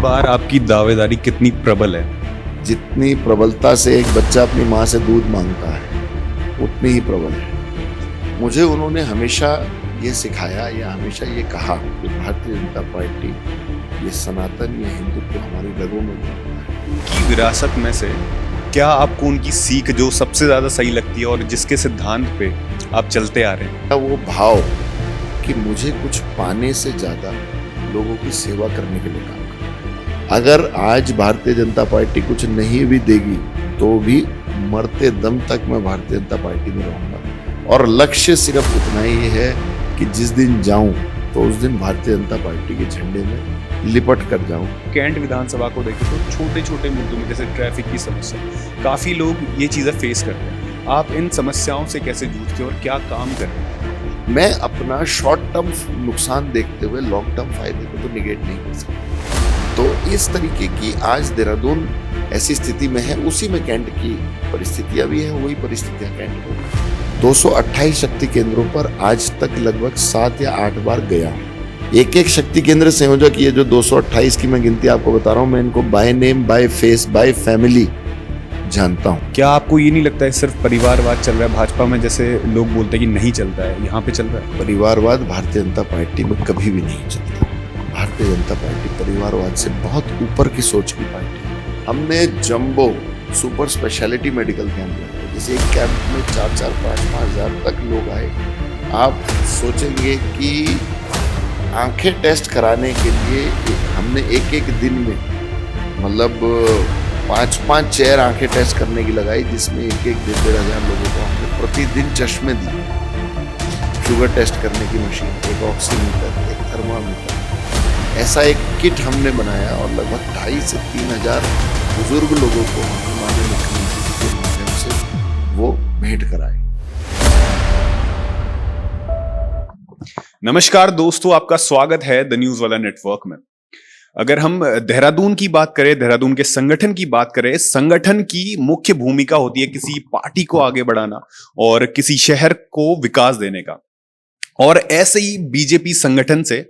बार आपकी दावेदारी कितनी प्रबल है? जितनी प्रबलता से एक बच्चा अपनी माँ से दूध मांगता है उतनी ही प्रबल है। मुझे उन्होंने हमेशा ये सिखाया या हमेशा ये कहा कि भारतीय जनता पार्टी ये सनातन ये हिंदुत्व हमारी रगों में है। उनकी विरासत में से क्या आपको उनकी सीख जो सबसे ज्यादा सही लगती है और जिसके सिद्धांत पे आप चलते आ रहे हैं? वो भाव कि मुझे कुछ पाने से ज्यादा लोगों की सेवा करने के लिए काम करना। अगर आज भारतीय जनता पार्टी कुछ नहीं भी देगी तो भी मरते दम तक मैं भारतीय जनता पार्टी में रहूंगा और लक्ष्य सिर्फ उतना ही है कि जिस दिन जाऊं तो उस दिन भारतीय जनता पार्टी के झंडे में लिपट कर जाऊं। कैंट विधानसभा को देखें तो छोटे छोटे मुद्दों में जैसे ट्रैफिक की समस्या, काफी लोग ये चीजें फेस करते हैं। आप इन समस्याओं से कैसे जूझते हैं और क्या काम कर रहे हैं? मैं अपना शॉर्ट टर्म नुकसान देखते हुए लॉन्ग टर्म फायदे को तो निगेट नहीं कर सकता। तो इस तरीके की आज देहरादून ऐसी स्थिति में है, उसी में कैंट की परिस्थितियां भी हैं, वही परिस्थितियां कैंट को 228 शक्ति केंद्रों पर आज तक लगभग 7 या 8 बार गया हूं। एक एक शक्ति केंद्र संयोजक ये जो 228 की मैं गिनती आपको बता रहा हूं, मैं इनको by name by face by family जानता हूं। क्या आपको ये नहीं लगता है सिर्फ परिवारवाद चल रहा है भाजपा में, जैसे लोग बोलते हैं कि नहीं चलता है, यहाँ पे चल रहा है? परिवारवाद भारतीय जनता पार्टी में कभी भी नहीं चलता। भारतीय जनता पार्टी परिवारवाद से बहुत ऊपर की सोच की पार्टी है। हमने jumbo super speciality medical camp लगाया, जैसे एक कैंप में 4-4, 5-5 हजार तक लोग आए। आप सोचेंगे कि आंखें टेस्ट कराने के लिए हमने एक एक दिन में मतलब 5-5 चेयर आंखें टेस्ट करने की लगाई, जिसमें एक 1-1.5 हजार लोगों को हमने प्रतिदिन चश्मे दिए। शुगर टेस्ट करने की मशीन, एक ऑक्सीमीटर, एक थर्मामीटर, ऐसा एक किट हमने बनाया और लगभग 2,500 से 3,000 बुजुर्ग लोगों को हमने माननीय मुख्यमंत्री के माध्यम से वो भेंट कराए। नमस्कार दोस्तों, आपका स्वागत है द न्यूज वाला नेटवर्क में। अगर हम देहरादून की बात करें, देहरादून के संगठन की बात करें, संगठन की मुख्य भूमिका होती है किसी पार्टी को आगे बढ़ाना और किसी शहर को विकास देने का। और ऐसे ही बीजेपी संगठन से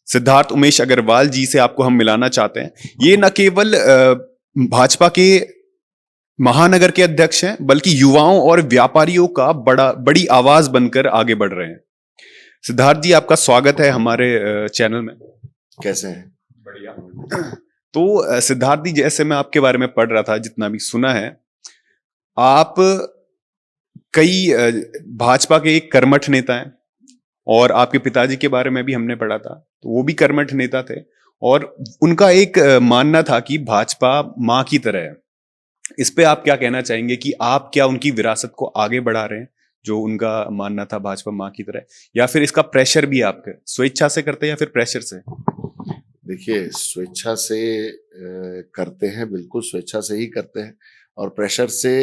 सिद्धार्थ उमेश अग्रवाल जी से आपको हम मिलाना चाहते हैं। ये न केवल भाजपा के महानगर के अध्यक्ष हैं, बल्कि युवाओं और व्यापारियों का बड़ी आवाज बनकर आगे बढ़ रहे हैं। सिद्धार्थ जी, आपका स्वागत है हमारे चैनल में। कैसे हैं? बढ़िया। तो सिद्धार्थ जी, जैसे मैं आपके बारे में पढ़ रहा था, जितना भी सुना है, आप कई भाजपा के एक कर्मठ नेता हैं और आपके पिताजी के बारे में भी हमने पढ़ा था, तो वो भी कर्मठ नेता थे और उनका एक मानना था कि भाजपा माँ की तरह है। इस पे आप क्या कहना चाहेंगे कि आप क्या उनकी विरासत को आगे बढ़ा रहे हैं, जो उनका मानना था भाजपा माँ की तरह, या फिर इसका प्रेशर भी आपके स्वेच्छा से करते हैं या फिर प्रेशर से? देखिए, स्वेच्छा से करते हैं, बिल्कुल स्वेच्छा से ही करते हैं और प्रेशर से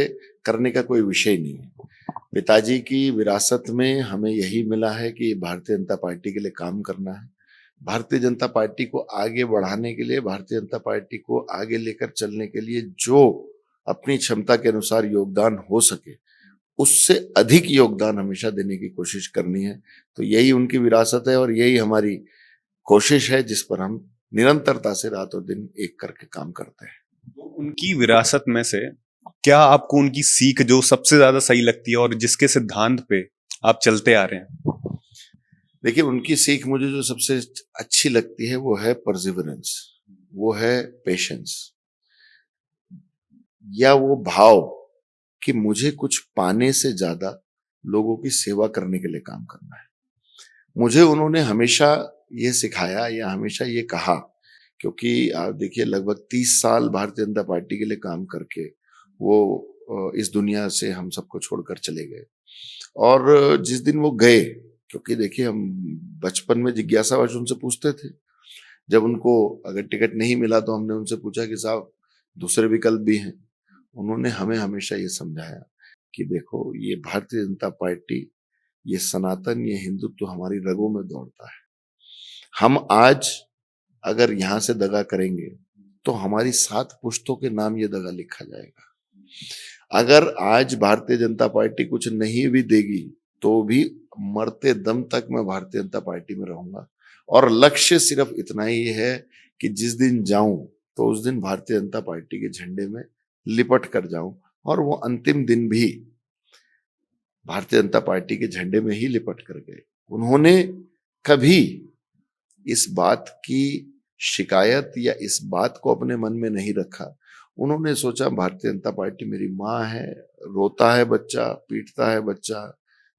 करने का कोई विषय नहीं है। पिताजी की विरासत में हमें यही मिला है कि भारतीय जनता पार्टी के लिए काम करना है। भारतीय जनता पार्टी को आगे बढ़ाने के लिए, भारतीय जनता पार्टी को आगे लेकर चलने के लिए जो अपनी क्षमता के अनुसार योगदान हो सके, उससे अधिक योगदान हमेशा देने की कोशिश करनी है। तो यही उनकी विरासत है और यही हमारी कोशिश है, जिस पर हम निरंतरता से रात और दिन एक करके काम करते हैं। तो उनकी विरासत में से क्या आपको उनकी सीख जो सबसे ज्यादा सही लगती है और जिसके सिद्धांत पे आप चलते आ रहे हैं? देखिए, उनकी सीख मुझे जो सबसे अच्छी लगती है वो है परसिवरेंस, वो है पेशेंस, या वो भाव कि मुझे कुछ पाने से ज्यादा लोगों की सेवा करने के लिए काम करना है। मुझे उन्होंने हमेशा ये सिखाया या हमेशा ये कहा, क्योंकि आप देखिए लगभग 30 साल भारतीय जनता पार्टी के लिए काम करके वो इस दुनिया से हम सबको छोड़कर चले गए। और जिस दिन वो गए, क्योंकि देखिए हम बचपन में जिज्ञासावश उनसे पूछते थे, जब उनको अगर टिकट नहीं मिला तो हमने उनसे पूछा कि साहब दूसरे विकल्प भी हैं। उन्होंने हमें हमेशा ये समझाया कि देखो, ये भारतीय जनता पार्टी ये सनातन ये हिंदुत्व हमारी रगों में दौड़ता है। हम आज अगर यहाँ से दगा करेंगे तो हमारी 7 पुश्तों के नाम ये दगा लिखा जाएगा। अगर आज भारतीय जनता पार्टी कुछ नहीं भी देगी तो भी मरते दम तक मैं भारतीय जनता पार्टी में रहूंगा और लक्ष्य सिर्फ इतना ही है कि जिस दिन जाऊं तो उस दिन भारतीय जनता पार्टी के झंडे में लिपट कर जाऊं, और वो अंतिम दिन भी भारतीय जनता पार्टी के झंडे में ही लिपट कर गए। उन्होंने कभी इस बात की शिकायत या इस बात को अपने मन में नहीं रखा। उन्होंने सोचा भारतीय जनता पार्टी मेरी माँ है, रोता है बच्चा, पीटता है बच्चा,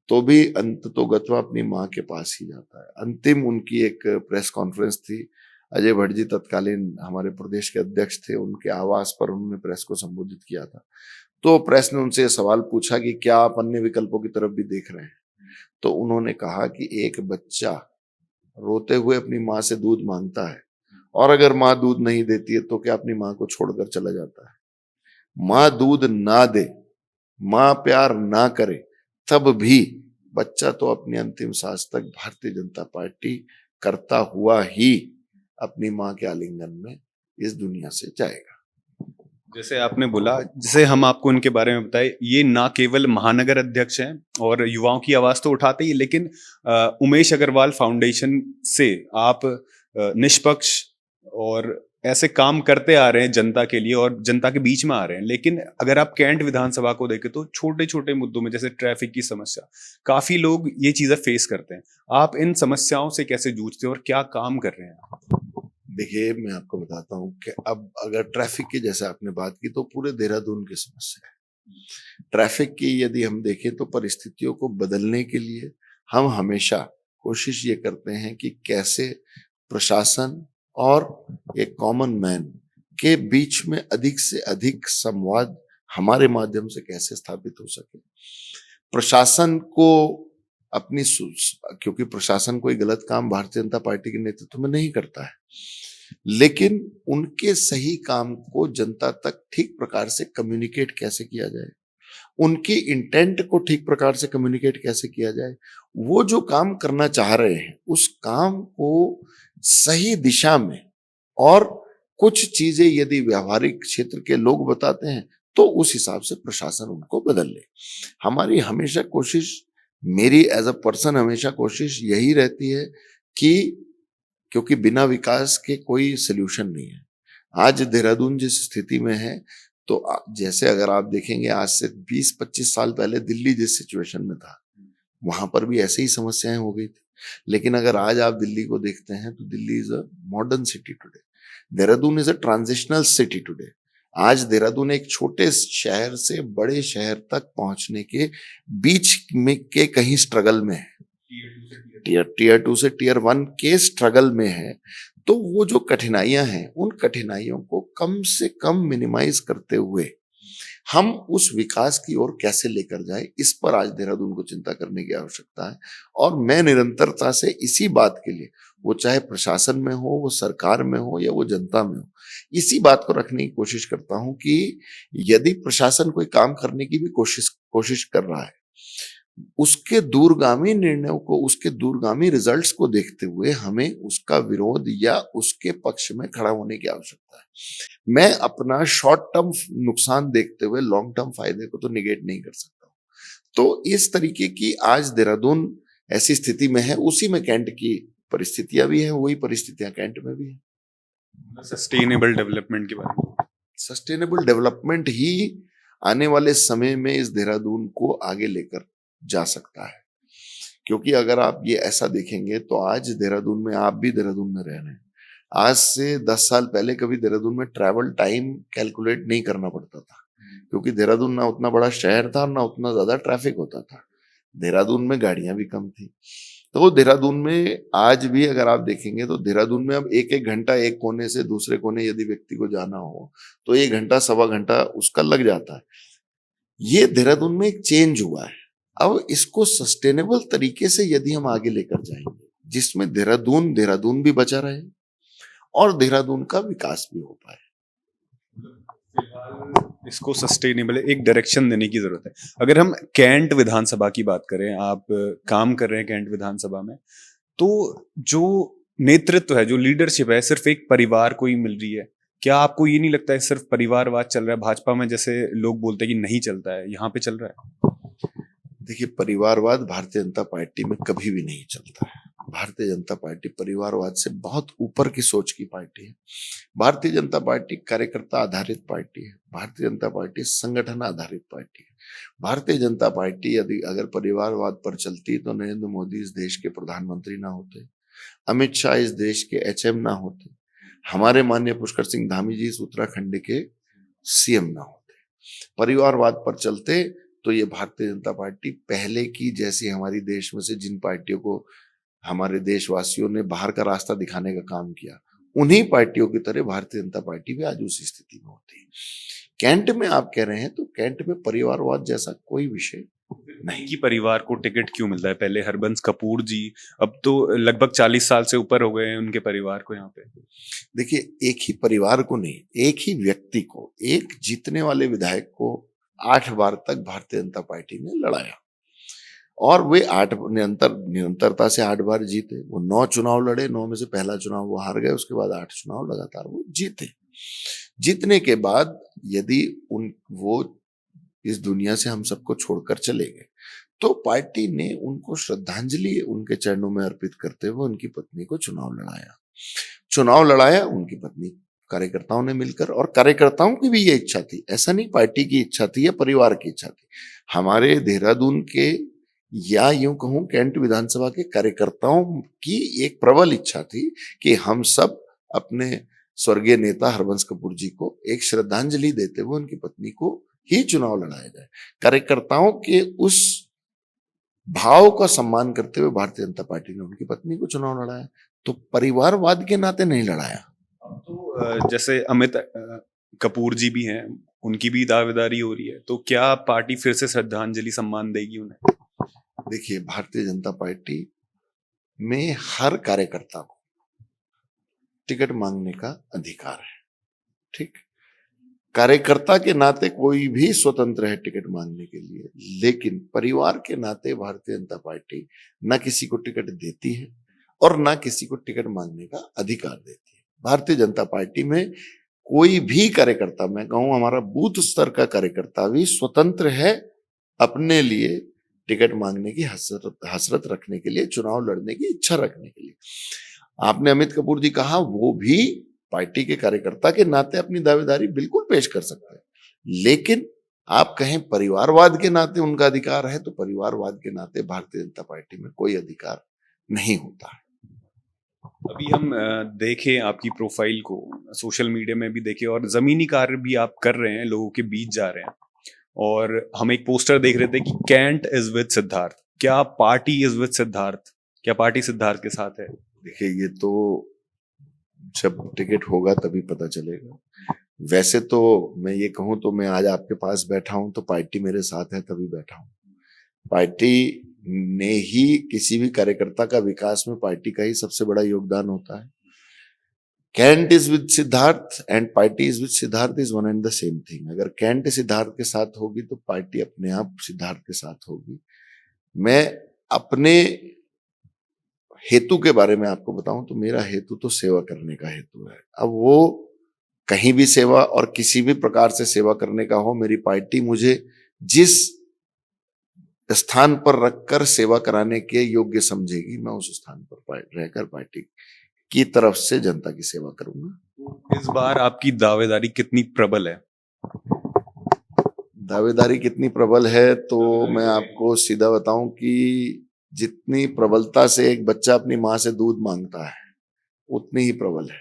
तो भी अंततोगत्वा अपनी माँ के पास ही जाता है। अंतिम उनकी एक प्रेस कॉन्फ्रेंस थी, अजय भट्ट जी तत्कालीन हमारे प्रदेश के अध्यक्ष थे, उनके आवास पर उन्होंने प्रेस को संबोधित किया था। तो प्रेस ने उनसे सवाल पूछा कि क्या आप अन्य विकल्पों की तरफ भी देख रहे हैं? तो उन्होंने कहा कि एक बच्चा रोते हुए अपनी माँ से दूध मांगता है, और अगर माँ दूध नहीं देती है तो क्या अपनी माँ को छोड़कर चला जाता है? माँ दूध ना दे, माँ प्यार ना करे, तब भी बच्चा तो अपनी अंतिम सांस तक भारतीय जनता पार्टी करता हुआ ही अपनी माँ के आलिंगन में इस दुनिया से जाएगा। जैसे आपने बोला, जैसे हम आपको इनके बारे में बताए, ये ना केवल महानगर अध्यक्ष हैं और युवाओं की आवाज तो उठाते ही, लेकिन उमेश अग्रवाल फाउंडेशन से आप निष्पक्ष और ऐसे काम करते आ रहे हैं जनता के लिए और जनता के बीच में आ रहे हैं। लेकिन अगर आप कैंट विधानसभा को देखें तो छोटे छोटे मुद्दों में, जैसे ट्रैफिक की समस्या, काफी लोग ये चीजें फेस करते हैं। आप इन समस्याओं से कैसे जूझते हैं और क्या काम कर रहे हैं? देखिए, मैं आपको बताता हूँ कि अब अगर ट्रैफिक की जैसे आपने बात की, तो पूरे देहरादून की समस्या है। ट्रैफिक की यदि हम देखें तो परिस्थितियों को बदलने के लिए हम हमेशा कोशिश ये करते हैं कि कैसे प्रशासन और एक कॉमन मैन के बीच में अधिक से अधिक संवाद हमारे माध्यम से कैसे स्थापित हो सके। प्रशासन को अपनी क्योंकि प्रशासन कोई गलत काम भारतीय जनता पार्टी के नेतृत्व में नहीं करता है, लेकिन उनके सही काम को जनता तक ठीक प्रकार से कम्युनिकेट कैसे किया जाए, उनकी इंटेंट को ठीक प्रकार से कम्युनिकेट कैसे किया जाए, वो जो काम करना चाह रहे हैं उस काम को सही दिशा में, और कुछ चीजें यदि व्यवहारिक क्षेत्र के लोग बताते हैं तो उस हिसाब से प्रशासन उनको बदल ले। हमारी हमेशा कोशिश, मेरी एज अ पर्सन हमेशा कोशिश यही रहती है कि, क्योंकि बिना विकास के कोई सोल्यूशन नहीं है। आज देहरादून जिस स्थिति में है, तो जैसे अगर आप देखेंगे आज से 20-25 साल पहले दिल्ली जिस सिचुएशन में था, वहां पर भी ऐसे ही समस्याएं हो गई थी। लेकिन अगर आज आप दिल्ली को देखते हैं तो Delhi is a modern city today, Dehradun is a transitional city today. आज देहरादून एक छोटे शहर से बड़े शहर तक पहुंचने के बीच में के कहीं स्ट्रगल में है, टीयर 2 से टीयर 1 के स्ट्रगल में है। तो वो जो कठिनाइयां हैं, उन कठिनाइयों को कम से कम मिनिमाइज करते हुए हम उस विकास की ओर कैसे लेकर जाए, इस पर आज देहरादून को चिंता करने की आवश्यकता है। और मैं निरंतरता से इसी बात के लिए, वो चाहे प्रशासन में हो, वो सरकार में हो या वो जनता में हो, इसी बात को रखने की कोशिश करता हूं कि यदि प्रशासन कोई काम करने की भी कोशिश कर रहा है, उसके दूरगामी निर्णयों को, उसके दूरगामी रिजल्ट्स को देखते हुए हमें उसका विरोध या उसके पक्ष में खड़ा होने की आवश्यकता है। मैं अपना शॉर्ट टर्म नुकसान देखते हुए लॉन्ग टर्म फायदे को तो निगेट नहीं कर सकता हूं। तो इस तरीके की आज देहरादून ऐसी स्थिति में है, उसी में कैंट की परिस्थितियां भी हैं, वही परिस्थितियां कैंट में भी है। सस्टेनेबल डेवलपमेंट के बारे में, सस्टेनेबल डेवलपमेंट ही आने वाले समय में इस देहरादून को आगे लेकर जा सकता है। क्योंकि अगर आप ये ऐसा देखेंगे तो आज देहरादून में, आप भी देहरादून में रह रहे हैं, आज से 10 साल पहले कभी देहरादून में ट्रैवल टाइम कैलकुलेट नहीं करना पड़ता था, क्योंकि देहरादून ना उतना बड़ा शहर था, ना उतना ज्यादा ट्रैफिक होता था। देहरादून में गाड़ियां भी कम थी। तो देहरादून में आज भी अगर आप देखेंगे तो देहरादून में अब 1-1 घंटा एक कोने से दूसरे कोने यदि व्यक्ति को जाना हो तो 1 घंटा, सवा घंटा उसका लग जाता है। ये देहरादून में एक चेंज हुआ है। अब इसको सस्टेनेबल तरीके से यदि हम आगे लेकर जाएंगे, जिसमें देहरादून भी बचा रहे और देहरादून का विकास भी हो पाए, इसको सस्टेनेबल एक डायरेक्शन देने की जरूरत है। अगर हम कैंट विधानसभा की बात करें, आप काम कर रहे हैं कैंट विधानसभा में, तो जो नेतृत्व है, जो लीडरशिप है, सिर्फ एक परिवार को ही मिल रही है। क्या आपको ये नहीं लगता है सिर्फ परिवारवाद चल रहा है? भाजपा में जैसे लोग बोलते हैं कि नहीं चलता है, यहाँ पे चल रहा है। देखिए, परिवारवाद भारतीय जनता पार्टी में कभी भी नहीं चलता है। भारतीय जनता पार्टी परिवारवाद से बहुत ऊपर की सोच की पार्टी है। भारतीय जनता पार्टी कार्यकर्ता आधारित पार्टी है। भारतीय जनता पार्टी संगठन आधारित पार्टी है। भारतीय जनता पार्टी यदि अगर परिवारवाद पर चलती तो नरेंद्र मोदी इस देश के प्रधानमंत्री ना होते, अमित शाह इस देश के एचएम ना होते, हमारे माननीय पुष्कर सिंह धामी जी इस उत्तराखंड के सीएम ना होते। परिवारवाद पर चलते तो ये भारतीय जनता पार्टी पहले की जैसी हमारी देश में से जिन पार्टियों को हमारे देशवासियों ने बाहर का रास्ता दिखाने का काम किया, उन्हीं पार्टियों की तरह भारतीय जनता पार्टी भी आज उसी स्थिति में होती है। कैंट में आप कह रहे हैं तो कैंट में परिवारवाद जैसा कोई विषय नहीं कि परिवार को टिकट क्यों मिल रहा है? पहले हरबंस कपूर जी, अब तो लगभग 40 साल से ऊपर हो गए हैं उनके परिवार को यहाँ पे। देखिए, एक ही परिवार को नहीं, एक ही व्यक्ति को, एक जीतने वाले विधायक को 8 बार तक भारतीय जनता पार्टी ने लड़ाया और वे 8 निरंतरता से 8 बार जीते। वो 9 चुनाव लड़े, 9 में से पहला चुनाव वो हार गए, उसके बाद 8 चुनाव लगातार वो जीते। जीतने के बाद यदि वो इस दुनिया से हम सबको छोड़कर चले गए तो पार्टी ने उनको श्रद्धांजलि उनके चरणों में अर्पित करते हुए उनकी पत्नी को चुनाव लड़ाया उनकी पत्नी कार्यकर्ताओं ने मिलकर, और कार्यकर्ताओं की भी ये इच्छा थी, ऐसा नहीं पार्टी की इच्छा थी या परिवार की इच्छा थी। हमारे देहरादून के या यूं कहूं कैंट विधानसभा के कार्यकर्ताओं की एक प्रबल इच्छा थी कि हम सब अपने स्वर्गीय नेता हरबंस कपूर जी को एक श्रद्धांजलि देते हुए उनकी पत्नी को ही चुनाव लड़ाया जाए। कार्यकर्ताओं के उस भाव का सम्मान करते हुए भारतीय जनता पार्टी ने उनकी पत्नी को चुनाव लड़ाया, तो परिवारवाद के नाते नहीं लड़ाया। तो जैसे अमित कपूर जी भी हैं, उनकी भी दावेदारी हो रही है, तो क्या पार्टी फिर से श्रद्धांजलि सम्मान देगी उन्हें? देखिए, भारतीय जनता पार्टी में हर कार्यकर्ता को टिकट मांगने का अधिकार है, ठीक। कार्यकर्ता के नाते कोई भी स्वतंत्र है टिकट मांगने के लिए, लेकिन परिवार के नाते भारतीय जनता पार्टी ना किसी को टिकट देती है और ना किसी को टिकट मांगने का अधिकार देती है। भारतीय जनता पार्टी में कोई भी कार्यकर्ता, मैं कहूं हमारा बूथ स्तर का कार्यकर्ता भी स्वतंत्र है अपने लिए टिकट मांगने की हसरत रखने के लिए, चुनाव लड़ने की इच्छा रखने के लिए। आपने अमित कपूर जी कहा, वो भी पार्टी के कार्यकर्ता के नाते अपनी दावेदारी बिल्कुल पेश कर सकते हैं, लेकिन आप कहें परिवारवाद के नाते उनका अधिकार है, तो परिवारवाद के नाते भारतीय जनता पार्टी में कोई अधिकार नहीं होता है। अभी हम देखें आपकी प्रोफाइल को, सोशल मीडिया में भी देखें और जमीनी कार्य भी आप कर रहे हैं, लोगों के बीच जा रहे हैं, और हम एक पोस्टर देख रहे थे कि कैंट इज विद सिद्धार्थ। क्या पार्टी इज विद सिद्धार्थ? क्या पार्टी सिद्धार्थ के साथ है? देखिए, ये तो जब टिकट होगा तभी पता चलेगा। वैसे तो मैं ये कहूं तो मैं आज आपके पास बैठा हूं तो पार्टी मेरे साथ है तभी बैठा हूं। पार्टी ने ही, किसी भी कार्यकर्ता का विकास में पार्टी का ही सबसे बड़ा योगदान होता है। कैंट is with Siddharth and party is with Siddharth is one and the same thing. अगर कैंट सिद्धार्थ के साथ होगी तो पार्टी अपने आप सिद्धार्थ के साथ होगी। मैं अपने हेतु के बारे में आपको बताऊं तो मेरा हेतु तो सेवा करने का हेतु है। अब वो कहीं भी सेवा और किसी भी प्रकार से सेवा करने का हो, मेरी पार्टी मुझे जिस स्थान पर रखकर सेवा कराने के योग्य समझेगी, मैं उस स्थान पर रहकर पार्टी की तरफ से जनता की सेवा करूंगा। इस बार आपकी दावेदारी कितनी प्रबल है? दावेदारी कितनी प्रबल है तो मैं आपको सीधा बताऊं कि जितनी प्रबलता से एक बच्चा अपनी माँ से दूध मांगता है उतनी ही प्रबल है।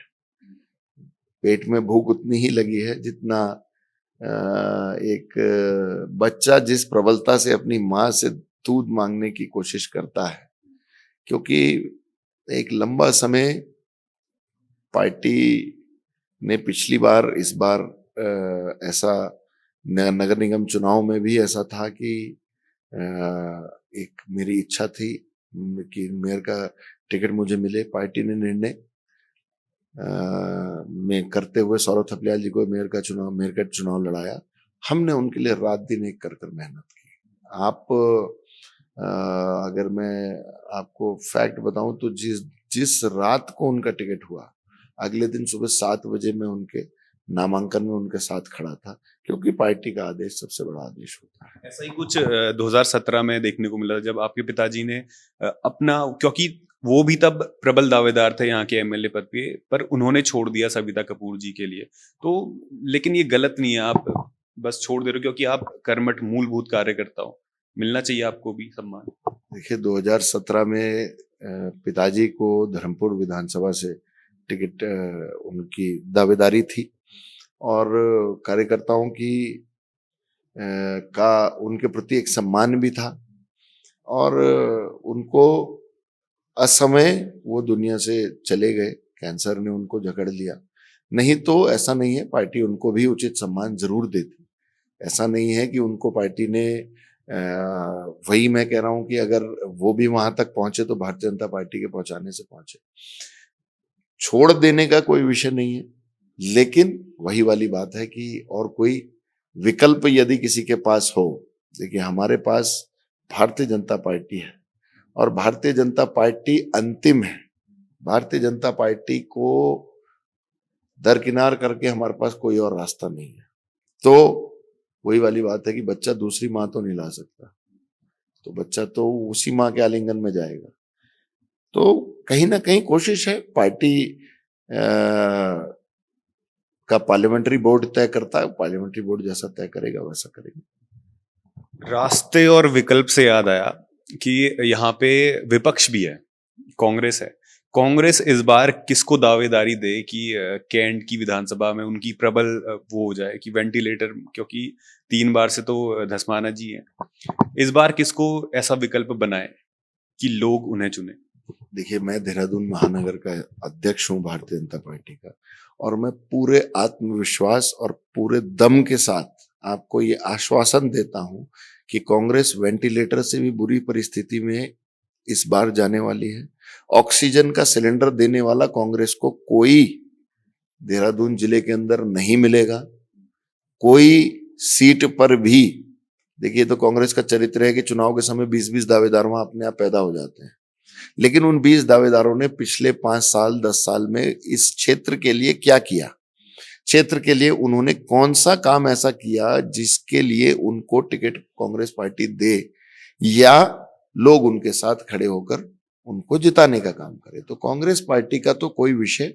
पेट में भूख उतनी ही लगी है जितना एक बच्चा जिस प्रबलता से अपनी माँ से दूध मांगने की कोशिश करता है। क्योंकि एक लंबा समय पार्टी ने पिछली बार, इस बार ऐसा नगर निगम चुनाव में भी ऐसा था कि एक मेरी इच्छा थी कि मेयर का टिकट मुझे मिले। पार्टी ने निर्णय में करते हुए सौरभ थपलियाल जी को मेयर का चुनाव लड़ाया। हमने उनके लिए रात दिन एक कर मेहनत की। आप अगर मैं आपको फैक्ट बताऊं तो जिस रात को उनका टिकट हुआ, अगले दिन सुबह 7 बजे मैं उनके नामांकन में उनके साथ खड़ा था, क्योंकि पार्टी का आदेश सबसे बड़ा आदेश होता है। ऐसा ही कुछ 2017 में देखने को मिला जब आपके पिताजी ने अपना, क्योंकि वो भी तब प्रबल दावेदार थे यहाँ के एमएलए पद पे, पर उन्होंने छोड़ दिया सविता कपूर जी के लिए। तो लेकिन ये गलत नहीं है, आप बस छोड़ दे रहे हो क्योंकि आप कर्मठ मूलभूत कार्यकर्ता हो, मिलना चाहिए आपको भी सम्मान। देखिए 2017 में पिताजी को धर्मपुर विधानसभा से टिकट उनकी दावेदारी थी और कार्यकर्ताओं की का उनके प्रति एक सम्मान भी था और उनको असमय वो दुनिया से चले गए, कैंसर ने उनको जकड़ लिया। नहीं तो ऐसा नहीं है, पार्टी उनको भी उचित सम्मान जरूर देती। ऐसा नहीं है कि उनको पार्टी ने वही मैं कह रहा हूं कि अगर वो भी वहां तक पहुंचे तो भारतीय जनता पार्टी के पहुंचाने से पहुंचे। छोड़ देने का कोई विषय नहीं है, लेकिन वही वाली बात है कि और कोई विकल्प यदि किसी के पास हो। देखिए हमारे पास भारतीय जनता पार्टी है और भारतीय जनता पार्टी अंतिम है। भारतीय जनता पार्टी को दरकिनार करके हमारे पास कोई और रास्ता नहीं है। तो वही वाली बात है कि बच्चा दूसरी माँ तो नहीं ला सकता, तो बच्चा तो उसी माँ के आलिंगन में जाएगा। तो कहीं ना कहीं कोशिश है, पार्टी का पार्लियामेंट्री बोर्ड तय करता है, पार्लियामेंट्री बोर्ड जैसा तय करेगा वैसा करेगा। रास्ते और विकल्प से याद आया कि यहाँ पे विपक्ष भी है, कांग्रेस है। कांग्रेस इस बार किसको दावेदारी दे कि कैंट की विधानसभा में उनकी प्रबल वो हो जाए कि वेंटिलेटर, क्योंकि 3 बार से तो धस्माना जी हैं। इस बार किसको ऐसा विकल्प बनाए कि लोग उन्हें चुने? देखिए मैं देहरादून महानगर का अध्यक्ष हूं भारतीय जनता पार्टी का, और मैं पूरे आत्मविश्वास और पूरे दम के साथ आपको ये आश्वासन देता हूं कि कांग्रेस वेंटिलेटर से भी बुरी परिस्थिति में इस बार जाने वाली है। ऑक्सीजन का सिलेंडर देने वाला कांग्रेस को कोई देहरादून जिले के अंदर नहीं मिलेगा। कोई सीट पर भी, देखिए तो कांग्रेस का चरित्र है कि चुनाव के समय 20-20 दावेदार वहां अपने आप पैदा हो जाते हैं, लेकिन उन 20 दावेदारों ने पिछले 5 साल 10 साल में इस क्षेत्र के लिए क्या किया, क्षेत्र के लिए उन्होंने कौन सा काम ऐसा किया जिसके लिए उनको टिकट कांग्रेस पार्टी दे या लोग उनके साथ खड़े होकर उनको जिताने का काम करे। तो कांग्रेस पार्टी का तो कोई विषय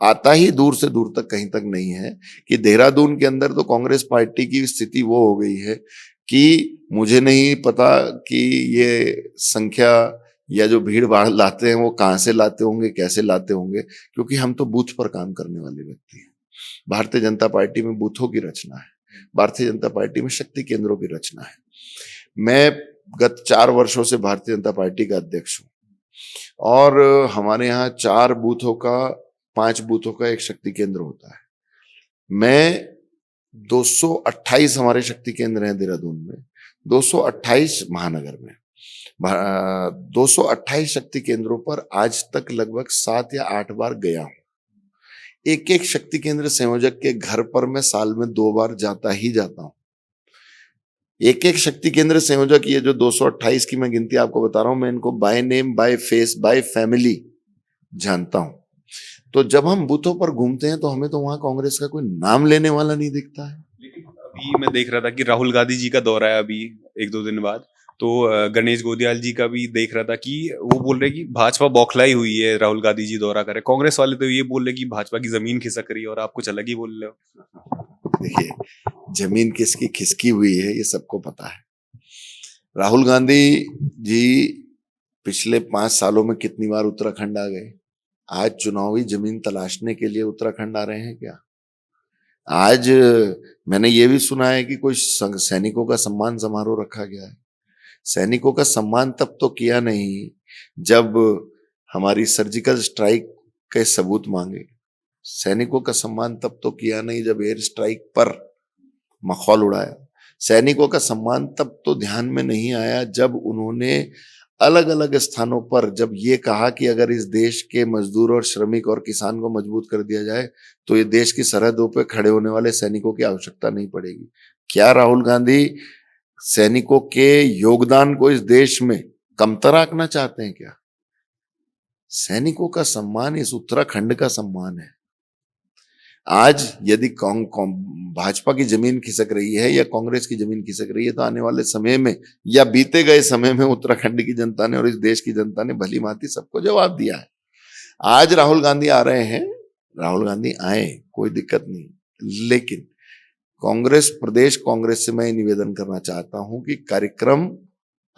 आता ही दूर से दूर तक कहीं तक नहीं है कि देहरादून के अंदर तो कांग्रेस पार्टी की स्थिति वो हो गई है कि मुझे नहीं पता कि ये संख्या या जो भीड़ भाड़ लाते हैं वो कहां से लाते होंगे, कैसे लाते होंगे, क्योंकि हम तो बूथ पर काम करने वाले व्यक्ति हैं। भारतीय जनता पार्टी में बूथों की रचना है, भारतीय जनता पार्टी में शक्ति केंद्रों की रचना है। मैं गत 4 वर्षों से भारतीय जनता पार्टी का अध्यक्ष हूं और हमारे यहाँ 4 बूथों का 5 बूथों का एक शक्ति केंद्र होता है। मैं 228 हमारे शक्ति केंद्र हैं देहरादून में, 228 महानगर में, 228 शक्ति केंद्रों पर आज तक लगभग 7 या 8 बार गया हूं। एक एक शक्ति केंद्र संयोजक के घर पर मैं साल में 2 बार जाता ही जाता हूं। एक एक शक्ति केंद्र संयोजक, ये जो 228 की मैं गिनती आपको बता रहा हूं, मैं इनको by name, by face, by family जानता हूं। तो जब हम बूथों पर घूमते हैं तो हमें तो वहां कांग्रेस का कोई नाम लेने वाला नहीं दिखता है। लेकिन अभी मैं देख रहा था कि राहुल गांधी जी का दौरा है अभी 1-2 दिन बाद, तो गणेश गोदियाल जी का भी देख रहा था कि वो बोल रहे कि भाजपा बौखलाई हुई है, राहुल गांधी जी दौरा करे। कांग्रेस वाले तो ये बोल रहे कि भाजपा की जमीन खिसक रही है और आप कुछ अलग ही बोल रहे हो। देखिए जमीन किसकी खिसकी हुई है ये सबको पता है। राहुल गांधी जी पिछले 5 सालों में कितनी बार उत्तराखंड आ गए? आज चुनावी जमीन तलाशने के लिए उत्तराखंड आ रहे हैं क्या? आज मैंने ये भी सुना है कि कुछ सैनिकों का सम्मान समारोह रखा गया है। सैनिकों का सम्मान तब तो किया नहीं जब हमारी सर्जिकल स्ट्राइक के सबूत मांगे। सैनिकों का सम्मान तब तो किया नहीं जब एयर स्ट्राइक पर मखौल उड़ाया। सैनिकों का सम्मान तब तो ध्यान में नहीं आया जब उन्होंने अलग अलग स्थानों पर जब ये कहा कि अगर इस देश के मजदूर और श्रमिक और किसान को मजबूत कर दिया जाए तो ये देश की सरहदों पर खड़े होने वाले सैनिकों की आवश्यकता नहीं पड़ेगी। क्या राहुल गांधी सैनिकों के योगदान को इस देश में कमतर आंकना चाहते हैं क्या? सैनिकों का सम्मान इस उत्तराखंड का सम्मान है। आज यदि भाजपा की जमीन खिसक रही है या कांग्रेस की जमीन खिसक रही है, तो आने वाले समय में या बीते गए समय में उत्तराखंड की जनता ने और इस देश की जनता ने भली भांति सबको जवाब दिया है। आज राहुल गांधी आ रहे हैं, राहुल गांधी आए, कोई दिक्कत नहीं, लेकिन कांग्रेस, प्रदेश कांग्रेस से मैं निवेदन करना चाहता हूं कि कार्यक्रम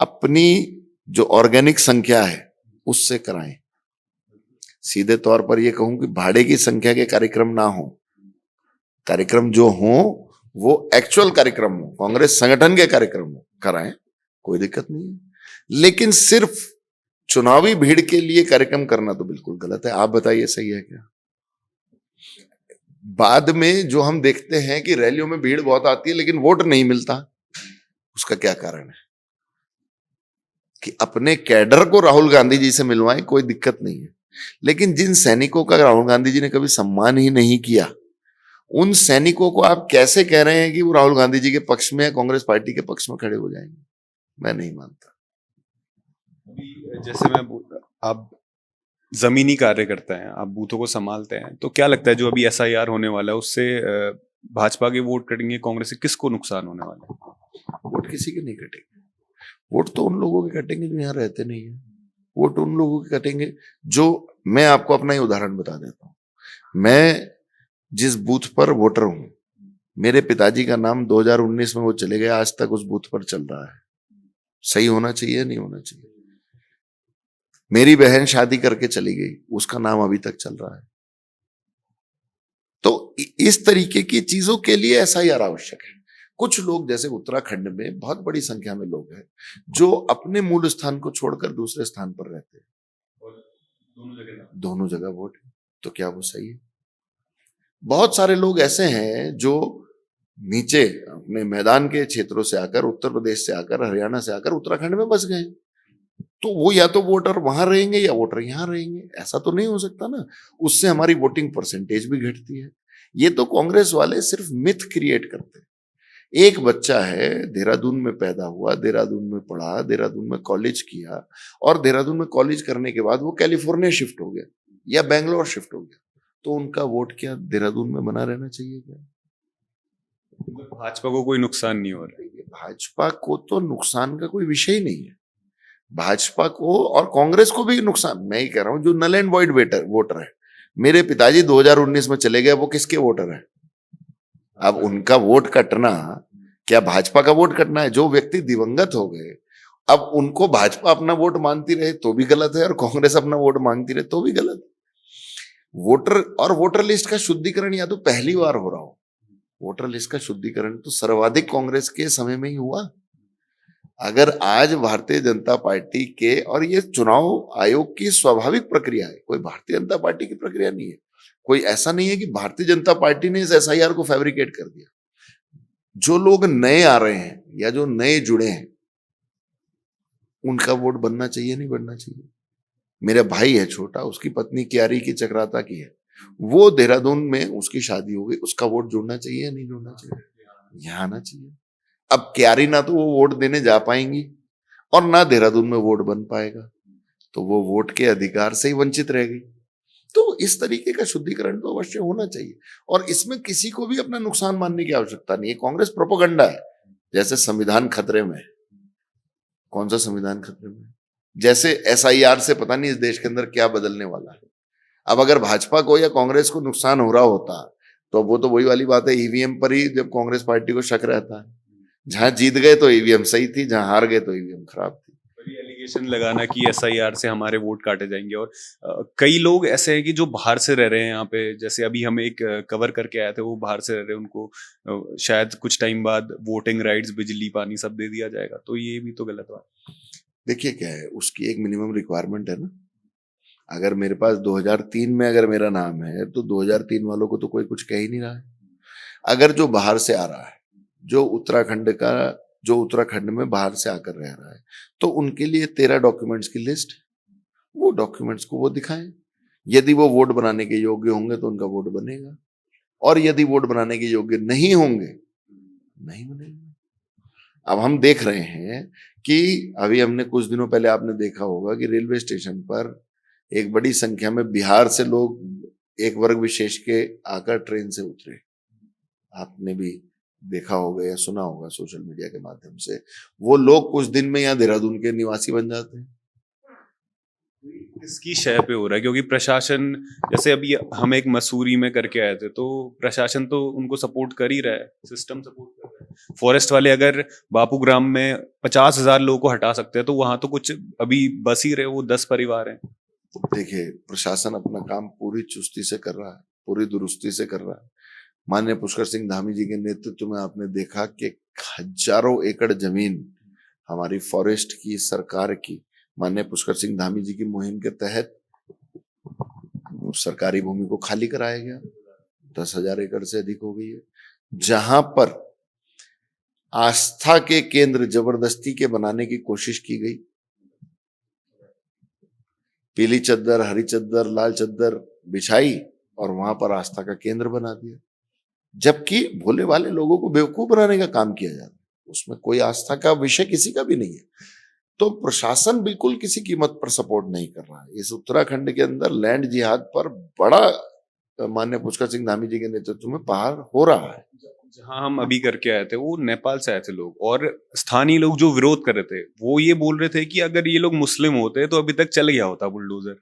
अपनी जो ऑर्गेनिक संख्या है उससे कराएं। सीधे तौर पर यह कहूं कि भाड़े की संख्या के कार्यक्रम ना हो, कार्यक्रम जो हो वो एक्चुअल कार्यक्रम हो, कांग्रेस संगठन के कार्यक्रम हो, कराएं, कोई दिक्कत नहीं है। लेकिन सिर्फ चुनावी भीड़ के लिए कार्यक्रम करना तो बिल्कुल गलत है। आप बताइए, सही है क्या? बाद में जो हम देखते हैं कि रैलियों में भीड़ बहुत आती है लेकिन वोट नहीं मिलता, उसका क्या कारण है? कि अपने कैडर को राहुल गांधी जी से मिलवाएं, कोई दिक्कत नहीं है, लेकिन जिन सैनिकों का राहुल गांधी जी ने कभी सम्मान ही नहीं किया, उन सैनिकों को आप कैसे कह रहे हैं कि वो राहुल गांधी जी के पक्ष में या कांग्रेस पार्टी के पक्ष में खड़े हो जाएंगे? मैं नहीं मानता। अभी जैसे आप जमीनी कार्य करते हैं, आप बूथों को संभालते हैं, तो क्या लगता है जो अभी एसआईआर होने वाला है उससे भाजपा के वोट कटेंगे, कांग्रेस से किसको नुकसान होने वाला है? वोट किसी के नहीं कटेंगे। वोट तो उन लोगों के कटेंगे जो यहाँ रहते नहीं है। वोट उन लोगों के कटेंगे जो, मैं आपको अपना ही उदाहरण बता देता हूं। मैं जिस बूथ पर वोटर हूं, मेरे पिताजी का नाम 2019 में वो चले गए, आज तक उस बूथ पर चल रहा है। सही होना चाहिए, नहीं होना चाहिए? मेरी बहन शादी करके चली गई, उसका नाम अभी तक चल रहा है। तो इस तरीके की चीजों के लिए एसआईआर आवश्यक है। कुछ लोग, जैसे उत्तराखंड में बहुत बड़ी संख्या में लोग हैं जो अपने मूल स्थान को छोड़कर दूसरे स्थान पर रहते हैं, दोनों जगह वोट है, तो क्या वो सही है? बहुत सारे लोग ऐसे हैं जो नीचे अपने मैदान के क्षेत्रों से आकर, उत्तर प्रदेश से आकर, हरियाणा से आकर उत्तराखंड में बस गए, तो वो या तो वोटर वहां रहेंगे या वोटर यहां रहेंगे। ऐसा तो नहीं हो सकता ना, उससे हमारी वोटिंग परसेंटेज भी घटती है। ये तो कांग्रेस वाले सिर्फ मिथ क्रिएट करते हैं। एक बच्चा है, देहरादून में पैदा हुआ, देहरादून में पढ़ा, देहरादून में कॉलेज किया, और देहरादून में कॉलेज करने के बाद वो कैलिफोर्निया शिफ्ट हो गया या बैंगलोर शिफ्ट हो गया, तो उनका वोट क्या देहरादून में बना रहना चाहिए क्या? भाजपा को कोई नुकसान नहीं हो रहा है? भाजपा को तो नुकसान का कोई विषय ही नहीं है। भाजपा को और कांग्रेस को भी नुकसान, मैं ही कह रहा हूं, जो नल एंड वॉइड वोटर है। मेरे पिताजी 2019 में चले गए, वो किसके वोटर है? अब उनका वोट कटना क्या भाजपा का वोट कटना है? जो व्यक्ति दिवंगत हो गए, अब उनको भाजपा अपना वोट मांगती रहे तो भी गलत है, और कांग्रेस अपना वोट मांगती रहे तो भी गलत है। वोटर और वोटर लिस्ट का शुद्धिकरण या तो पहली बार हो रहा हो, वोटर लिस्ट का शुद्धिकरण तो सर्वाधिक कांग्रेस के समय में ही हुआ। अगर आज भारतीय जनता पार्टी के, और ये चुनाव आयोग की स्वाभाविक प्रक्रिया है, कोई भारतीय जनता पार्टी की प्रक्रिया नहीं है, कोई ऐसा नहीं है कि भारतीय जनता पार्टी ने इस एसआईआर को फैब्रिकेट कर दिया। जो लोग नए आ रहे हैं या जो नए जुड़े हैं, उनका वोट बनना चाहिए, नहीं बनना चाहिए? मेरा भाई है छोटा, उसकी पत्नी क्यारी की चक्राता की है, वो देहरादून में उसकी शादी हो गई, उसका वोट जुड़ना चाहिए या नहीं जुड़ना चाहिए? यहाँ आना चाहिए। अब क्यारी ना तो वो वोट देने जा पाएंगी और ना देहरादून में वोट बन पाएगा, तो वो वोट के अधिकार से ही वंचित रह गई। तो इस तरीके का शुद्धिकरण तो अवश्य होना चाहिए, और इसमें किसी को भी अपना नुकसान मानने की आवश्यकता नहीं है। कांग्रेस प्रोपेगेंडा है, जैसे संविधान खतरे में है। कौन सा संविधान खतरे में? जैसे एसआईआर से पता नहीं इस देश के अंदर क्या बदलने वाला है। अब अगर भाजपा को या कांग्रेस को नुकसान हो रहा होता, तो वो तो वही वाली बात है, ईवीएम पर ही जब कांग्रेस पार्टी को शक रहता है। जहां जीत गए तो ईवीएम सही थी, जहां हार गए तो ईवीएम खराब थी। एलिगेशन लगाना कि एसआईआर से हमारे वोट काटे जाएंगे, और कई लोग ऐसे हैं कि जो बाहर से रह रहे हैं यहाँ पे, जैसे अभी हम एक कवर करके आए थे, वो बाहर से रह रहे हैं, उनको शायद कुछ टाइम बाद वोटिंग राइट्स, बिजली, पानी सब दे दिया जाएगा, तो ये भी तो गलत बात। देखिए क्या है, उसकी एक मिनिमम रिक्वायरमेंट है ना। अगर मेरे पास 2003 में अगर मेरा नाम है, तो 2003 वालों को तो कोई कुछ कह ही नहीं रहा है। अगर जो बाहर से आ रहा है, जो उत्तराखंड में बाहर से आकर रह रहा है, तो उनके लिए 13 डॉक्यूमेंट्स की लिस्ट, वो डॉक्यूमेंट्स को वो दिखाएं। यदि वो वोट बनाने के योग्य होंगे तो उनका वोट बनेगा, और यदि वोट बनाने के योग्य नहीं होंगे, नहीं बनेगा। अब हम देख रहे हैं कि अभी हमने कुछ दिनों पहले, आपने देखा होगा कि रेलवे स्टेशन पर एक बड़ी संख्या में बिहार से लोग एक वर्ग विशेष के आकर ट्रेन से उतरे, आपने भी देखा होगा या सुना होगा सोशल मीडिया के माध्यम से, वो लोग कुछ दिन में यहाँ देहरादून के निवासी बन जाते हैं। इसकी शय पे हो रहा है क्योंकि प्रशासन, जैसे अभी हम एक मसूरी में करके आए थे, तो प्रशासन तो उनको सपोर्ट कर ही रहा है, सिस्टम सपोर्ट कर रहा है। फॉरेस्ट वाले अगर बापू ग्राम में 50,000 लोगों को हटा सकते हैं, तो वहां तो कुछ अभी बस ही रहे वो 10 परिवार हैं। देखिए, प्रशासन अपना काम पूरी चुस्ती से कर रहा है, पूरी दुरुस्ती से कर रहा है। माननीय पुष्कर सिंह धामी जी के नेतृत्व में आपने देखा कि हजारों एकड़ जमीन हमारी फॉरेस्ट की, सरकार की, माननीय पुष्कर सिंह धामी जी की मुहिम के तहत सरकारी भूमि को खाली कराया गया। 10,000 एकड़ से अधिक हो गई है। जहां पर आस्था के केंद्र जबरदस्ती के बनाने की कोशिश की गई, पीली चद्दर, हरी चद्दर, लाल चद्दर बिछाई और वहां पर आस्था का केंद्र बना दिया, जबकि भोले वाले लोगों को बेवकूफ बनाने का काम किया जा रहा है। उसमें कोई आस्था का विषय किसी का भी नहीं है। तो प्रशासन बिल्कुल किसी कीमत पर सपोर्ट नहीं कर रहा है। इस उत्तराखंड के अंदर लैंड जिहाद पर बड़ा माननीय पुष्कर सिंह धामी जी के नेतृत्व में पहाड़ हो रहा है। जहां हम अभी करके आए थे वो नेपाल से आए थे लोग, और स्थानीय लोग जो विरोध कर रहे थे वो ये बोल रहे थे कि अगर ये लोग मुस्लिम होते तो अभी तक चल गया होता बुलडोजर।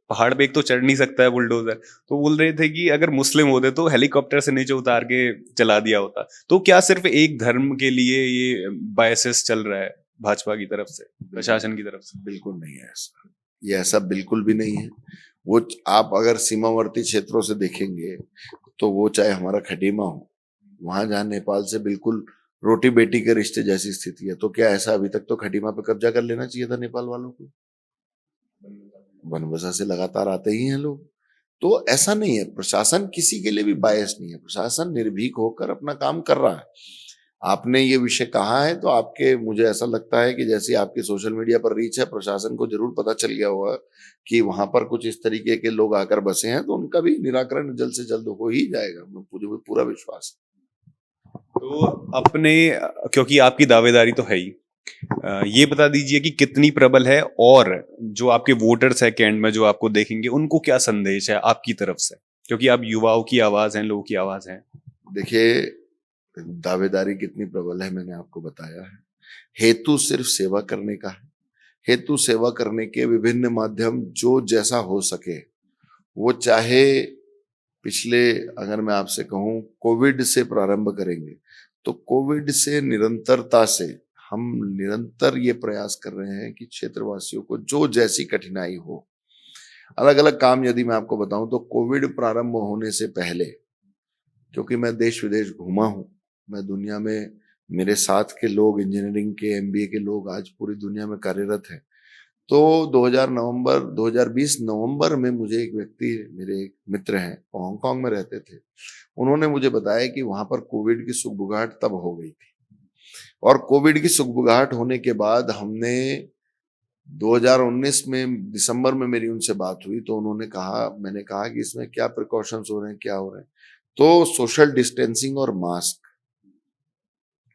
पहाड़ पे एक तो चढ़ नहीं सकता है बुलडोजर, तो बोल रहे थे कि अगर मुस्लिम होते तो हेलीकॉप्टर से नीचे उतार के चला दिया होता। तो क्या सिर्फ एक धर्म के लिए ये बायसेस चल रहा है भाजपा की तरफ से, प्रशासन की तरफ से? बिल्कुल नहीं है ऐसा, ये ऐसा बिल्कुल भी नहीं है। वो आप अगर सीमावर्ती क्षेत्रों से देखेंगे तो वो चाहे हमारा खटीमा हो, वहां जहां नेपाल से बिल्कुल रोटी बेटी के रिश्ते जैसी स्थिति है, तो क्या ऐसा अभी तक तो खटीमा पे कब्जा कर लेना चाहिए था नेपाल वालों को? बनबसा से लगातार आते ही हैं लोग। तो ऐसा नहीं है, प्रशासन किसी के लिए भी बायस नहीं है, प्रशासन निर्भीक होकर अपना काम कर रहा है। आपने ये विषय कहा है तो आपके, मुझे ऐसा लगता है कि जैसी आपकी सोशल मीडिया पर रीच है, प्रशासन को जरूर पता चल गया होगा कि वहां पर कुछ इस तरीके के लोग आकर बसे हैं, तो उनका भी निराकरण जल्द से जल्द हो ही जाएगा, मुझे पूरा विश्वास है। तो अपने, क्योंकि आपकी दावेदारी तो है ही, ये बता दीजिए कि कितनी प्रबल है, और जो आपके वोटर्स है कैंड में जो आपको देखेंगे उनको क्या संदेश है आपकी तरफ से, क्योंकि आप युवाओं की आवाज हैं, लोगों की आवाज हैं। देखिए, दावेदारी कितनी प्रबल है मैंने आपको बताया है। हेतु सिर्फ सेवा करने का है। हेतु सेवा करने के विभिन्न माध्यम जो जैसा हो सके, वो चाहे पिछले, अगर मैं आपसे कहूं कोविड से प्रारंभ करेंगे, तो कोविड से निरंतरता से हम निरंतर ये प्रयास कर रहे हैं कि क्षेत्रवासियों को जो जैसी कठिनाई हो, अलग अलग काम यदि मैं आपको बताऊं तो कोविड प्रारंभ होने से पहले, क्योंकि मैं देश विदेश घूमा हूं, मैं दुनिया में, मेरे साथ के लोग इंजीनियरिंग के, एमबीए के लोग आज पूरी दुनिया में कार्यरत हैं। तो 2020 नवंबर में मुझे एक व्यक्ति, मेरे एक मित्र हैं, वो हांगकांग में रहते थे, उन्होंने मुझे बताया कि वहां पर कोविड की सुगबुगाहट तब हो गई थी, और कोविड की सुगबुगाहट होने के बाद हमने 2019 में दिसंबर में मेरी उनसे बात हुई, तो उन्होंने कहा, मैंने कहा कि इसमें क्या प्रिकॉशंस हो रहे हैं, क्या हो रहे हैं, तो सोशल डिस्टेंसिंग और मास्क,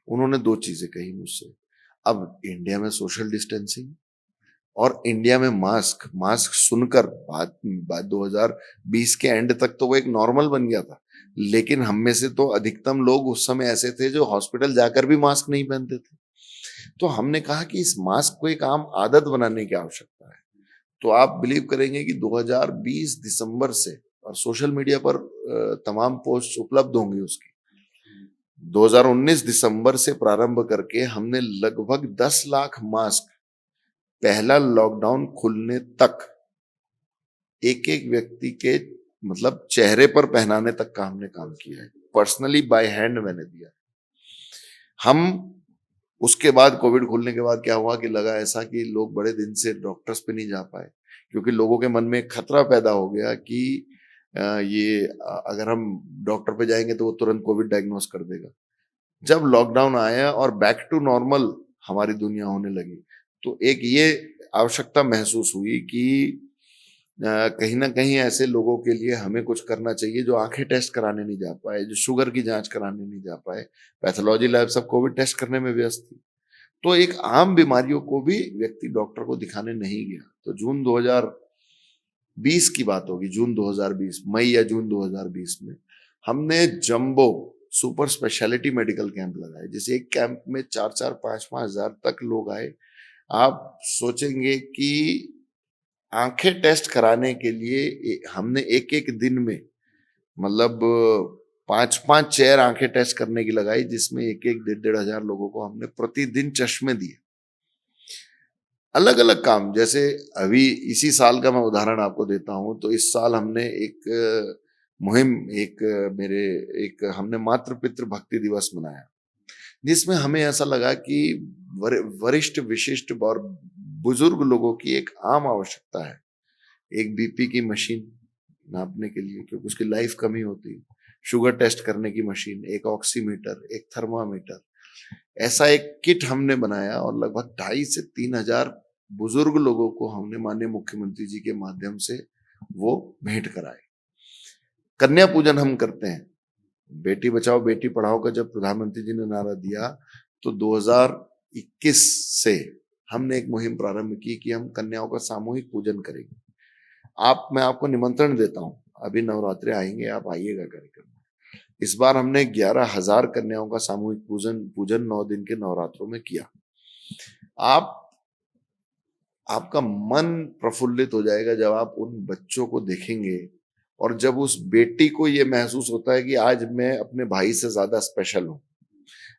उन्होंने दो चीजें कही मुझसे। अब इंडिया में सोशल डिस्टेंसिंग और इंडिया में मास्क, मास्क सुनकर बात 2020 के एंड तक तो वो एक नॉर्मल बन गया था, लेकिन हम में से तो अधिकतम लोग उस समय ऐसे थे जो हॉस्पिटल जाकर भी मास्क नहीं पहनते थे। तो हमने कहा कि इस मास्क को एक आम आदत बनाने की आवश्यकता है। तो आप बिलीव करेंगे कि 2020 दिसंबर से, और सोशल मीडिया पर तमाम पोस्ट उपलब्ध होंगी उसकी, 2019 दिसंबर से प्रारंभ करके हमने लगभग 10 लाख मास्क, पहला लॉकडाउन खुलने तक एक एक व्यक्ति के मतलब चेहरे पर पहनाने तक का हमने काम किया है, पर्सनली बाय हैंड मैंने दिया। हम उसके बाद कोविड खुलने के बाद क्या हुआ कि लगा ऐसा कि लोग बड़े दिन से डॉक्टर्स पे नहीं जा पाए, क्योंकि लोगों के मन में एक खतरा पैदा हो गया कि अगर हम डॉक्टर पे जाएंगे तो वो तुरंत कोविड डायग्नोस कर देगा। जब लॉकडाउन आया और बैक टू नॉर्मल हमारी दुनिया होने लगी, तो एक ये आवश्यकता महसूस हुई कि कहीं ना कहीं ऐसे लोगों के लिए हमें कुछ करना चाहिए जो आंखें टेस्ट कराने नहीं जा पाए, जो शुगर की जांच कराने नहीं जा पाए, पैथोलॉजी लैब सब कोविड टेस्ट करने में व्यस्त थी। तो एक आम बीमारियों को भी व्यक्ति डॉक्टर को दिखाने नहीं गया। तो जून 20 की बात होगी, जून 2020, मई या जून 2020 में हमने jumbo super speciality medical camp लगाए, जिसे एक कैंप में 4-4, 5-5 हजार तक लोग आए। आप सोचेंगे कि आंखें टेस्ट कराने के लिए हमने एक एक दिन में मतलब 5-5 चेयर आंखें टेस्ट करने की लगाई, जिसमें एक एक 1,500 हजार लोगों को हमने प्रतिदिन चश्मे दिए। अलग अलग काम, जैसे अभी इसी साल का मैं उदाहरण आपको देता हूं, तो इस साल हमने एक मुहिम हमने मातृ पितृ भक्ति दिवस मनाया, जिसमें हमें ऐसा लगा कि वरिष्ठ विशिष्ट और बुजुर्ग लोगों की एक आम आवश्यकता है, एक बीपी की मशीन नापने के लिए, क्योंकि उसकी लाइफ कमी होती है, शुगर टेस्ट करने की मशीन, एक ऑक्सीमीटर, एक थर्मामीटर, ऐसा एक किट हमने बनाया और लगभग 2,500 से 3,000 बुजुर्ग लोगों को हमने माननीय मुख्यमंत्री जी के माध्यम से वो भेंट कराए। कन्या पूजन हम करते हैं। बेटी बचाओ बेटी पढ़ाओ का जब प्रधानमंत्री जी ने नारा दिया, तो 2021 से हमने एक मुहिम प्रारंभ की कि हम कन्याओं का सामूहिक पूजन करेंगे। मैं आपको निमंत्रण देता हूं, अभी नवरात्रे आएंगे, आप आइएगा कार्यक्रम में। इस बार हमने 11,000 कन्याओं का सामूहिक पूजन 9 दिन के नवरात्रों में किया। आपका मन प्रफुल्लित हो जाएगा जब आप उन बच्चों को देखेंगे, और जब उस बेटी को ये महसूस होता है कि आज मैं अपने भाई से ज्यादा स्पेशल हूं,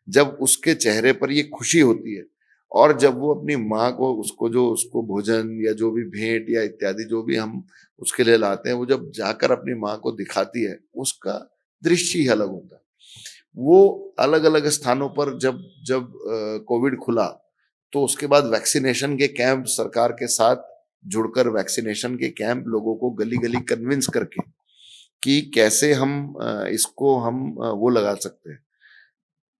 जब उसके चेहरे पर ये खुशी होती है, और जब वो अपनी माँ को उसको भोजन या जो भी भेंट या इत्यादि जो भी हम उसके लिए लाते हैं, वो जब जाकर अपनी माँ को दिखाती है, उसका दृश्य ही अलग होता है। वो अलग अलग स्थानों पर जब कोविड खुला, तो उसके बाद वैक्सीनेशन के कैंप सरकार के साथ जुड़कर वैक्सीनेशन के कैंप लोगों को गली गली कन्विंस करके कि कैसे हम इसको वो लगा सकते हैं।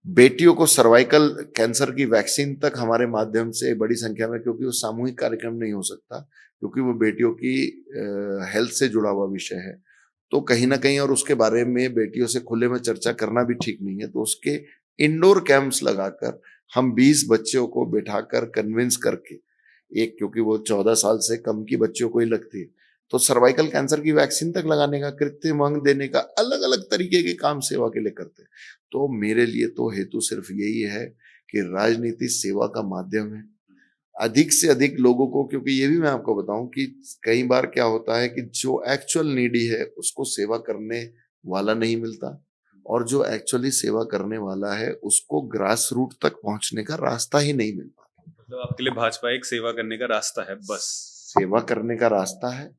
बेटियों को सर्वाइकल कैंसर की वैक्सीन तक हमारे माध्यम से बड़ी संख्या में, क्योंकि वो सामूहिक कार्यक्रम नहीं हो सकता, क्योंकि वो बेटियों की हेल्थ से जुड़ा हुआ विषय है, तो कहीं ना कहीं, और उसके बारे में बेटियों से खुले में चर्चा करना भी ठीक नहीं है, तो उसके इंडोर कैंप्स लगाकर हम 20 बच्चों को बैठाकर कन्विंस करके, क्योंकि वो 14 साल से कम की बच्चों को ही लगती है, तो सर्वाइकल कैंसर की वैक्सीन तक लगाने का, कृत्रिम अंग देने का, अलग अलग तरीके के काम सेवा के लिए करते हैं। तो मेरे लिए तो हेतु सिर्फ यही है कि राजनीति सेवा का माध्यम है, अधिक से अधिक लोगों को, क्योंकि ये भी मैं आपको बताऊं कि कई बार क्या होता है कि जो एक्चुअल नीडी है उसको सेवा करने वाला नहीं मिलता, और जो एक्चुअली सेवा करने वाला है उसको ग्रास रूट तक पहुंचने का रास्ता ही नहीं मिल पाता। मतलब आपके लिए भाजपा एक सेवा करने का रास्ता है, बस सेवा करने का रास्ता है।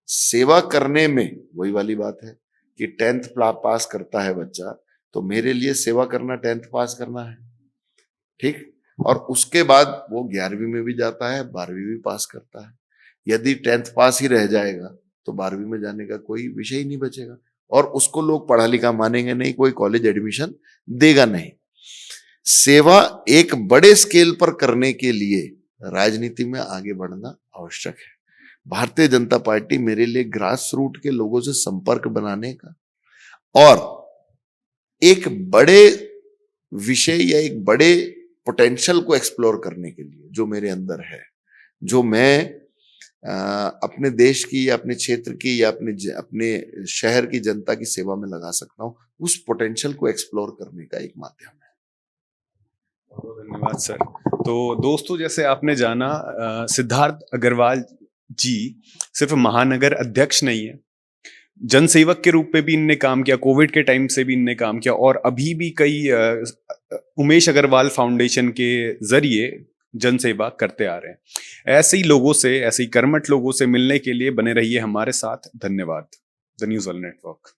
सेवा करने में वही वाली बात है कि 10th पास करता है बच्चा, तो मेरे लिए सेवा करना 10th पास करना है, ठीक, और उसके बाद वो 11वीं में भी जाता है, 12वीं भी पास करता है। यदि 10th पास ही रह जाएगा तो 12वीं में जाने का कोई विषय ही नहीं बचेगा, और उसको लोग पढ़ा लिखा मानेंगे नहीं, कोई कॉलेज एडमिशन देगा नहीं। सेवा एक बड़े स्केल पर करने के लिए राजनीति में आगे बढ़ना आवश्यक है। भारतीय जनता पार्टी मेरे लिए ग्रास रूट के लोगों से संपर्क बनाने का और एक बड़े विषय या एक बड़े पोटेंशियल को एक्सप्लोर करने के लिए, जो मेरे अंदर है, जो मैं अपने देश की या अपने क्षेत्र की या अपने शहर की जनता की सेवा में लगा सकता हूं, उस पोटेंशियल को एक्सप्लोर करने का एक माध्यम है। बहुत धन्यवाद सर। तो दोस्तों, जैसे आपने जाना, सिद्धार्थ अग्रवाल जी सिर्फ महानगर अध्यक्ष नहीं है, जनसेवक के रूप में भी इनने काम किया, कोविड के टाइम से भी इनने काम किया, और अभी भी कई उमेश अग्रवाल फाउंडेशन के जरिए जनसेवा करते आ रहे हैं। ऐसे ही लोगों से, ऐसे ही कर्मठ लोगों से मिलने के लिए बने रहिए हमारे साथ। धन्यवाद। द न्यूज़ वाला नेटवर्क।